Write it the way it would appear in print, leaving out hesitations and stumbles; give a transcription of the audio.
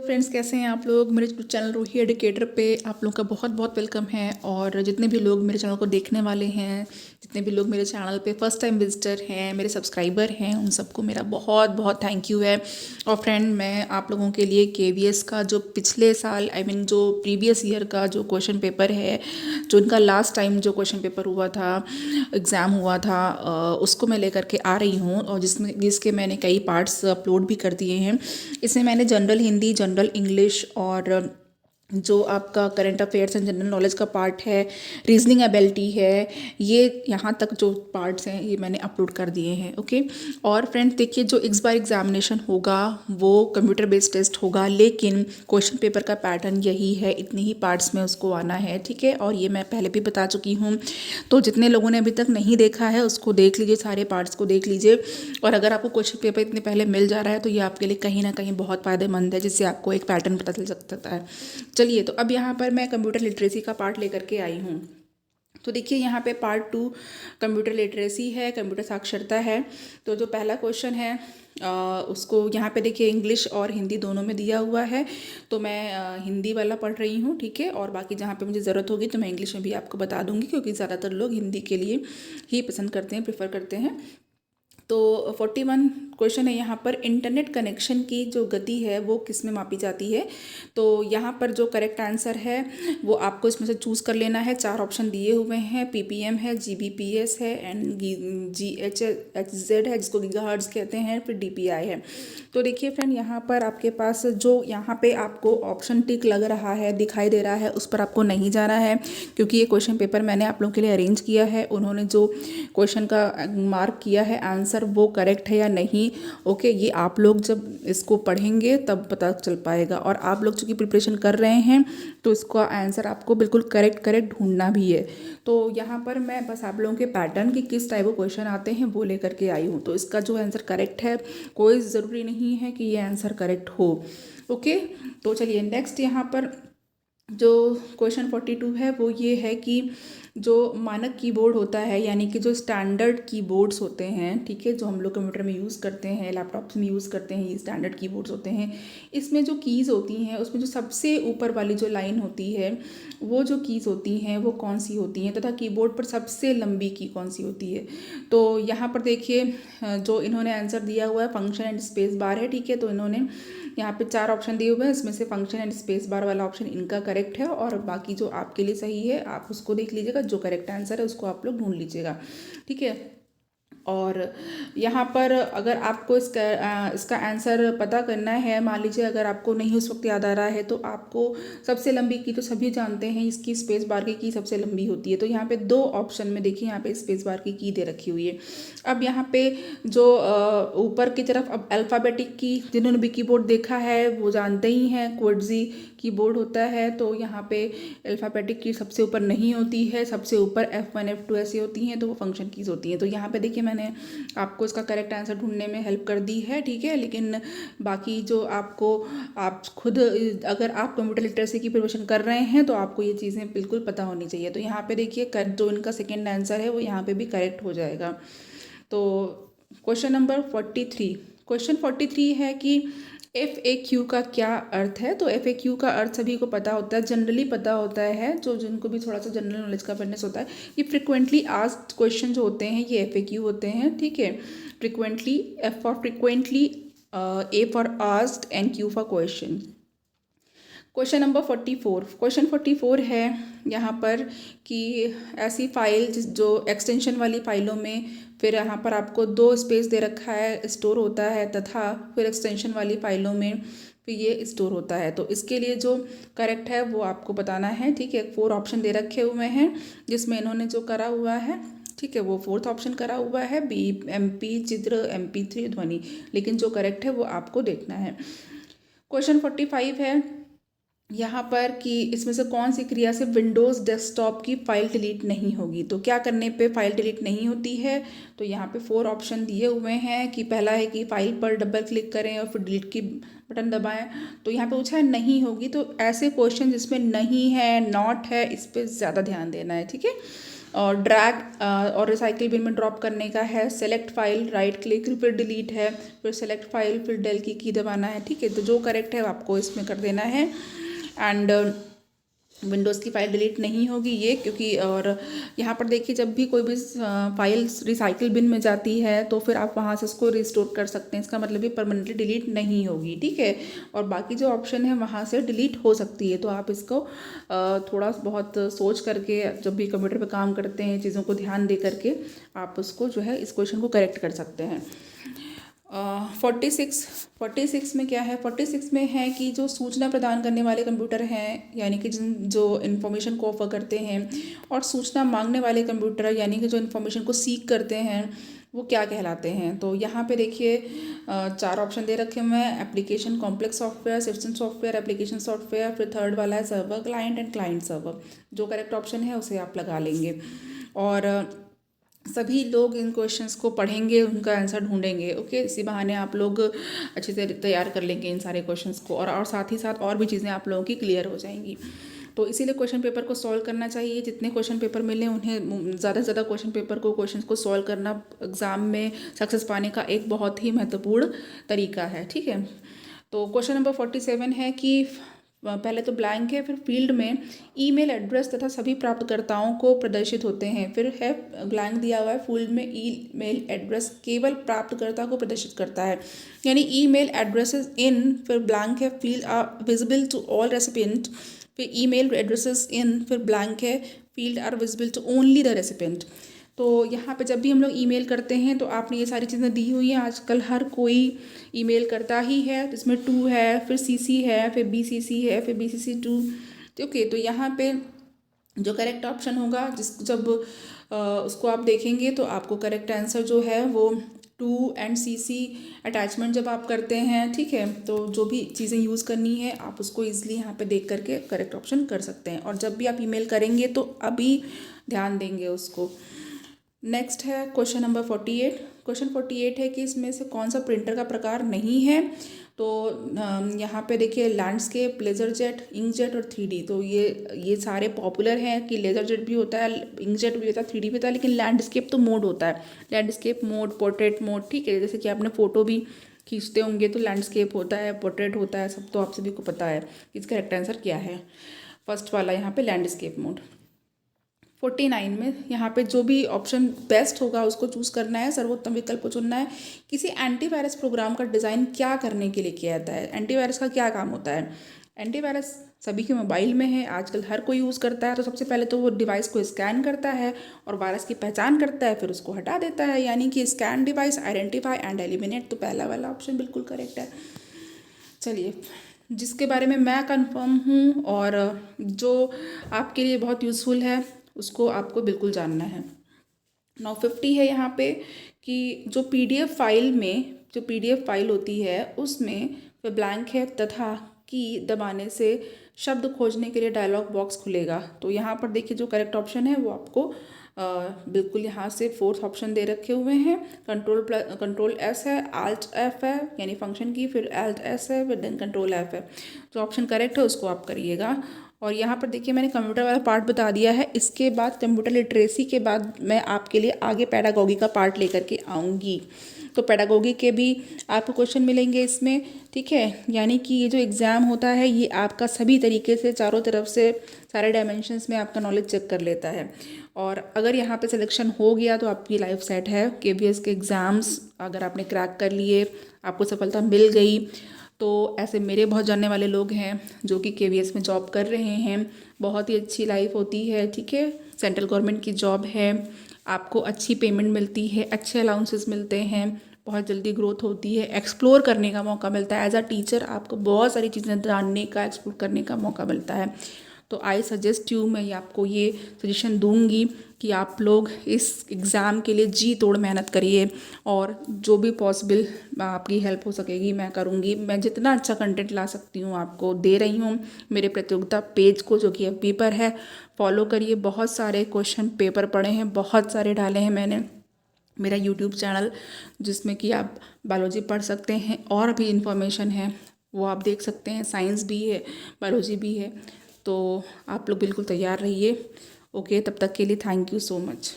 Friends, कैसे हैं आप लोग। मेरे चैनल रूही एडुकेटर पे आप लोगों का बहुत बहुत वेलकम है। और जितने भी लोग मेरे चैनल को देखने वाले हैं, जितने भी लोग मेरे चैनल पे फर्स्ट टाइम विजिटर हैं, मेरे सब्सक्राइबर हैं, उन सबको मेरा बहुत बहुत थैंक यू है। और फ्रेंड, मैं आप लोगों के लिए केवीएस का जो पिछले साल जो प्रीवियस ईयर का जो क्वेश्चन पेपर है, जो इनका लास्ट टाइम जो क्वेश्चन पेपर हुआ था, एग्ज़ाम हुआ था, उसको मैं लेकर के आ रही हूँ। और जिसके मैंने कई पार्ट्स अपलोड भी कर दिए हैं। इसमें मैंने जनरल हिंदी, जनरल इंग्लिश और जो आपका current affairs and general knowledge का पार्ट है, रीजनिंग एबिलिटी है, ये यहाँ तक जो पार्ट्स हैं ये मैंने अपलोड कर दिए हैं। ओके। और फ्रेंड्स देखिए, जो इस बार एग्जामिनेशन होगा वो कंप्यूटर बेस्ड टेस्ट होगा, लेकिन क्वेश्चन पेपर का पैटर्न यही है, इतने ही पार्ट्स में उसको आना है। ठीक है। और ये मैं पहले भी बता चुकी हूँ, तो जितने लोगों ने अभी तक नहीं देखा है उसको देख लीजिए, सारे पार्ट्स को देख लीजिए। और अगर आपको क्वेश्चन पेपर इतने पहले मिल जा रहा है तो ये आपके लिए कहीं ना कहीं बहुत फ़ायदेमंद है, जिससे आपको एक पैटर्न पता चल सकता है। चलिए, तो अब यहाँ पर मैं कंप्यूटर लिटरेसी का पार्ट लेकर के आई हूँ। तो देखिए, यहाँ पे पार्ट 2 कंप्यूटर लिटरेसी है, कंप्यूटर साक्षरता है। तो जो पहला क्वेश्चन है उसको यहाँ पे देखिए इंग्लिश और हिंदी दोनों में दिया हुआ है। तो मैं हिंदी वाला पढ़ रही हूँ। ठीक है। और बाकी जहाँ पे मुझे ज़रूरत होगी तो मैं इंग्लिश में भी आपको बता दूँगी, क्योंकि ज़्यादातर लोग हिंदी के लिए ही पसंद करते हैं, प्रेफर करते हैं। तो 41 क्वेश्चन है यहाँ पर, इंटरनेट कनेक्शन की जो गति है वो किस में मापी जाती है। तो यहाँ पर जो करेक्ट आंसर है वो आपको इसमें से चूज़ कर लेना है। 4 ऑप्शन दिए हुए हैं, पीपीएम है, जीबीपीएस है, एंड जीएचजेड है, जिसको गीगाहर्ट्ज़ कहते हैं, फिर डीपीआई है। तो देखिए फ्रेंड, यहाँ पर आपके पास जो यहाँ पे आपको ऑप्शन टिक लग रहा है, दिखाई दे रहा है, उस पर आपको नहीं जाना है, क्योंकि ये क्वेश्चन पेपर मैंने आप लोगों के लिए अरेंज किया है। उन्होंने जो क्वेश्चन का मार्क किया है आंसर, वो करेक्ट है या नहीं, ओके, ये आप लोग जब इसको पढ़ेंगे तब पता चल पाएगा। और आप लोग चूँकि प्रिपरेशन कर रहे हैं तो इसका आंसर आपको बिल्कुल करेक्ट ढूंढना भी है। तो यहाँ पर मैं बस आप लोगों के पैटर्न की किस टाइप के क्वेश्चन आते हैं वो लेकर के आई हूँ। तो इसका जो आंसर करेक्ट है, कोई ज़रूरी नहीं है कि ये आंसर करेक्ट हो। ओके। तो चलिए नेक्स्ट, यहाँ पर जो क्वेश्चन 42 है वो ये है कि जो मानक कीबोर्ड होता है, यानी कि जो स्टैंडर्ड कीबोर्ड्स होते हैं, ठीक है, जो हम लोग कंप्यूटर में यूज़ करते हैं, लैपटॉप्स में यूज़ करते हैं, ये स्टैंडर्ड कीबोर्ड्स होते हैं। इसमें जो कीज़ होती हैं उसमें जो सबसे ऊपर वाली जो लाइन होती है, वो जो कीज़ होती हैं वो कौन सी होती हैं, तथा कीबोर्ड पर सबसे लंबी की कौन सी होती है। तो यहाँ पर देखिए, जो इन्होंने आंसर दिया हुआ है फंक्शन एंड स्पेस बार है। ठीक है। तो इन्होंने यहाँ पे 4 ऑप्शन दिए हुए हैं, इसमें से फंक्शन एंड स्पेस बार वाला ऑप्शन इनका करेक्ट है, और बाकी जो आपके लिए सही है आप उसको देख लीजिएगा, जो करेक्ट आंसर है उसको आप लोग ढूंढ लीजिएगा। ठीक है। और यहाँ पर अगर आपको इसका आंसर पता करना है, मान लीजिए अगर आपको नहीं उस वक्त याद आ रहा है, तो आपको सबसे लंबी की तो सभी जानते हैं, इसकी स्पेस बार की सबसे लंबी होती है। तो यहाँ पे 2 ऑप्शन में देखिए, यहाँ पे स्पेस बार की दे रखी हुई है। अब यहाँ पे जो ऊपर की तरफ, अब अल्फ़ाबेटिक की, जिन्होंने भी कीबोर्ड देखा है वो जानते ही हैं, क्वाड्जी कीबोर्ड होता है। तो यहाँ पे अल्फ़ाबेटिक की सबसे ऊपर नहीं होती है, सबसे ऊपर F1 F2 ऐसी होती हैं, तो वो फंक्शन कीज़ होती हैं। तो यहाँ पे देखिए, मैंने आपको इसका करेक्ट आंसर ढूंढने में हेल्प कर दी है। ठीक है। लेकिन बाकी जो आपको, आप खुद अगर आप कंप्यूटर लिटरेसी की प्रिपरेशन कर रहे हैं तो आपको ये चीज़ें बिल्कुल पता होनी चाहिए। तो यहाँ पे देखिए, जो इनका सेकेंड आंसर है वो यहाँ पे भी करेक्ट हो जाएगा। तो क्वेश्चन नंबर 43, क्वेश्चन 43 है कि FAQ का क्या अर्थ है। तो FAQ का अर्थ सभी को पता होता है, जनरली पता होता है, जो जिनको भी थोड़ा सा जनरल नॉलेज का अवेयरनेस होता है। ये फ्रिक्वेंटली आस्क्ड क्वेश्चन जो होते हैं ये FAQ होते हैं। ठीक है। Frequently, F for frequently, A for asked, and Q for question. Question number 44, question 44 है यहाँ पर कि ऐसी फाइल जो एक्सटेंशन वाली फाइलों में, फिर यहाँ पर आपको 2 स्पेस दे रखा है, स्टोर होता है, तथा फिर एक्सटेंशन वाली फाइलों में फिर ये स्टोर होता है। तो इसके लिए जो करेक्ट है वो आपको बताना है। ठीक है। 4 ऑप्शन दे रखे हुए हैं, जिसमें इन्होंने जो करा हुआ है, ठीक है, वो 4th ऑप्शन करा हुआ है, MP चित्र, MP3 ध्वनि, लेकिन जो करेक्ट है वो आपको देखना है। क्वेश्चन 45 है यहाँ पर कि इसमें से कौन सी क्रिया से विंडोज़ डेस्कटॉप की फ़ाइल डिलीट नहीं होगी। तो क्या करने पे फ़ाइल डिलीट नहीं होती है। तो यहाँ पे 4 ऑप्शन दिए हुए हैं कि पहला है कि फ़ाइल पर डबल क्लिक करें और फिर डिलीट की बटन दबाएं। तो यहाँ पे पूछा है नहीं होगी, तो ऐसे क्वेश्चन जिसमें नहीं है, नॉट है, इस पर ज़्यादा ध्यान देना है। ठीक है। और ड्रैग और रिसाइकिल बिन में ड्रॉप करने का है, सेलेक्ट फाइल, राइट क्लिक, फिर डिलीट है, फिर सेलेक्ट फाइल, फिर डेल की दबाना है। ठीक है, तो जो करेक्ट है आपको इसमें कर देना है। एंड विंडोज़ की फ़ाइल डिलीट नहीं होगी ये, क्योंकि और यहाँ पर देखिए जब भी कोई भी फाइल रिसाइकिल बिन में जाती है तो फिर आप वहाँ से उसको रिस्टोर कर सकते हैं। इसका मतलब ये परमानेंटली डिलीट नहीं होगी। ठीक है, और बाकी जो ऑप्शन है वहाँ से डिलीट हो सकती है। तो आप इसको थोड़ा बहुत सोच करके जब भी कंप्यूटर पर काम करते हैं, चीज़ों को ध्यान दे करके आप उसको जो है इस क्वेश्चन को करेक्ट कर सकते हैं। 46 में क्या है? 46 में है कि जो सूचना प्रदान करने वाले कंप्यूटर हैं, यानी कि जो इन्फॉर्मेशन को ऑफर करते हैं, और सूचना मांगने वाले कंप्यूटर यानी कि जो इन्फॉर्मेशन को सीक करते हैं, वो क्या कहलाते हैं। तो यहाँ पे देखिए 4 ऑप्शन दे रखे हुए हैं: application, complex software, system software, application software, फिर थर्ड वाला है server client and client server. जो करेक्ट ऑप्शन है उसे आप लगा लेंगे। और सभी लोग इन क्वेश्चंस को पढ़ेंगे, उनका आंसर ढूंढेंगे। ओके, इसी बहाने आप लोग अच्छे से तैयार कर लेंगे इन सारे क्वेश्चंस को, और साथ ही साथ और भी चीज़ें आप लोगों की क्लियर हो जाएंगी। तो इसीलिए क्वेश्चन पेपर को सॉल्व करना चाहिए। जितने क्वेश्चन पेपर मिले उन्हें ज़्यादा से ज़्यादा क्वेश्चन को सॉल्व करना एग्ज़ाम में सक्सेस पाने का एक बहुत ही महत्वपूर्ण तरीका है। ठीक है, तो क्वेश्चन नंबर 47 है कि पहले तो ब्लैंक है, फिर फील्ड में ईमेल एड्रेस तथा सभी प्राप्तकर्ताओं को प्रदर्शित होते हैं। फिर है ब्लैंक दिया हुआ है, फील्ड में ईमेल एड्रेस केवल प्राप्तकर्ता को प्रदर्शित करता है, यानी ईमेल एड्रेसेस इन, फिर ब्लैंक है, field are visible to all recipient, फिर ईमेल एड्रेसेस इन, फिर ब्लैंक है, field are visible to only the recipient. तो यहाँ पे जब भी हम लोग ईमेल करते हैं तो आपने ये सारी चीज़ें दी हुई हैं। आजकल हर कोई ईमेल करता ही है, इसमें 2 है, फिर सीसी है, फिर बीसीसी है, फिर बीसीसी 2। ओके, तो यहाँ पे जो करेक्ट ऑप्शन होगा जब उसको आप देखेंगे तो आपको करेक्ट आंसर जो है वो 2 एंड सीसी अटैचमेंट जब आप करते हैं। ठीक है, तो जो भी चीज़ें यूज़ करनी है आप उसको ईजिली यहाँ पे देख करके करेक्ट ऑप्शन कर सकते हैं। और जब भी आप ईमेल करेंगे तो अभी ध्यान देंगे उसको। नेक्स्ट है क्वेश्चन नंबर 48। क्वेश्चन 48 है कि इसमें से कौन सा प्रिंटर का प्रकार नहीं है। तो यहाँ पे देखिए लैंडस्केप, लेज़र जेट, इंकजेट और 3D। तो ये सारे पॉपुलर हैं कि लेज़र जेट भी होता है, इंकजेट भी होता है, 3D भी होता है, लेकिन लैंडस्केप तो मोड होता है। Landscape mode, portrait mode. ठीक है, जैसे कि आपने फ़ोटो भी खींचते होंगे तो लैंडस्केप होता है, पोर्ट्रेट होता है, सब तो आप सभी को पता है। इसका करेक्ट आंसर क्या है? फर्स्ट वाला यहाँ पे लैंडस्केप मोड। 49 में यहाँ पे जो भी ऑप्शन बेस्ट होगा उसको चूज़ करना है, सर्वोत्तम विकल्प को चुनना है। किसी एंटीवायरस प्रोग्राम का डिज़ाइन क्या करने के लिए किया जाता है? एंटीवायरस का क्या काम होता है? एंटीवायरस सभी के मोबाइल में है, आजकल हर कोई यूज़ करता है। तो सबसे पहले तो वो डिवाइस को स्कैन करता है और वायरस की पहचान करता है, फिर उसको हटा देता है, यानी कि scan device, identify and eliminate. तो पहला वाला ऑप्शन बिल्कुल करेक्ट है। चलिए, जिसके बारे में मैं कंफर्म हूँ और जो आपके लिए बहुत यूज़फुल है उसको आपको बिल्कुल जानना है। 950 है यहाँ पे कि जो पीडीएफ फाइल होती है उसमें फिर ब्लैंक है तथा की दबाने से शब्द खोजने के लिए डायलॉग बॉक्स खुलेगा। तो यहाँ पर देखिए जो करेक्ट ऑप्शन है वो आपको बिल्कुल यहाँ से 4th ऑप्शन दे रखे हुए हैं। कंट्रोल एस है, आल्ट एफ है यानी फंक्शन की, फिर आल्ट एस है, फिर देन कंट्रोल एफ है। जो ऑप्शन करेक्ट है उसको आप करिएगा। और यहाँ पर देखिए मैंने कंप्यूटर वाला पार्ट बता दिया है। इसके बाद कंप्यूटर लिटरेसी के बाद मैं आपके लिए आगे पैडागोगी का पार्ट लेकर के आऊँगी। तो पैडागोगी के भी आपको क्वेश्चन मिलेंगे इसमें। ठीक है, यानी कि ये जो एग्ज़ाम होता है ये आपका सभी तरीके से चारों तरफ से सारे डायमेंशंस में आपका नॉलेज चेक कर लेता है। और अगर यहाँ पे सिलेक्शन हो गया तो आपकी लाइफ सेट है। केवीएस के एग्ज़ाम्स अगर आपने क्रैक कर लिए, आपको सफलता मिल गई, तो ऐसे मेरे बहुत जानने वाले लोग हैं जो कि केवीएस में जॉब कर रहे हैं। बहुत ही अच्छी लाइफ होती है। ठीक है, सेंट्रल गवर्नमेंट की जॉब है, आपको अच्छी पेमेंट मिलती है, अच्छे अलाउंसेस मिलते हैं, बहुत जल्दी ग्रोथ होती है, एक्सप्लोर करने का मौका मिलता है। एज अ टीचर आपको बहुत सारी चीज़ें जानने का, एक्सप्लोर करने का मौका मिलता है। तो आई सजेस्ट यू, मैं आपको ये सजेशन दूंगी कि आप लोग इस एग्ज़ाम के लिए जी तोड़ मेहनत करिए और जो भी पॉसिबल आपकी हेल्प हो सकेगी मैं करूँगी। मैं जितना अच्छा कंटेंट ला सकती हूँ आपको दे रही हूँ। मेरे प्रतियोगिता पेज को जो कि एफबी पर है फॉलो करिए। बहुत सारे क्वेश्चन पेपर पड़े हैं, बहुत सारे डाले हैं मैंने। मेरा यूट्यूब चैनल जिसमें कि आप बायोलॉजी पढ़ सकते हैं और भी इंफॉर्मेशन है वो आप देख सकते हैं। साइंस भी है, बायोलॉजी भी है। तो आप लोग बिल्कुल तैयार रहिए ओके, तब तक के लिए थैंक यू सो मच।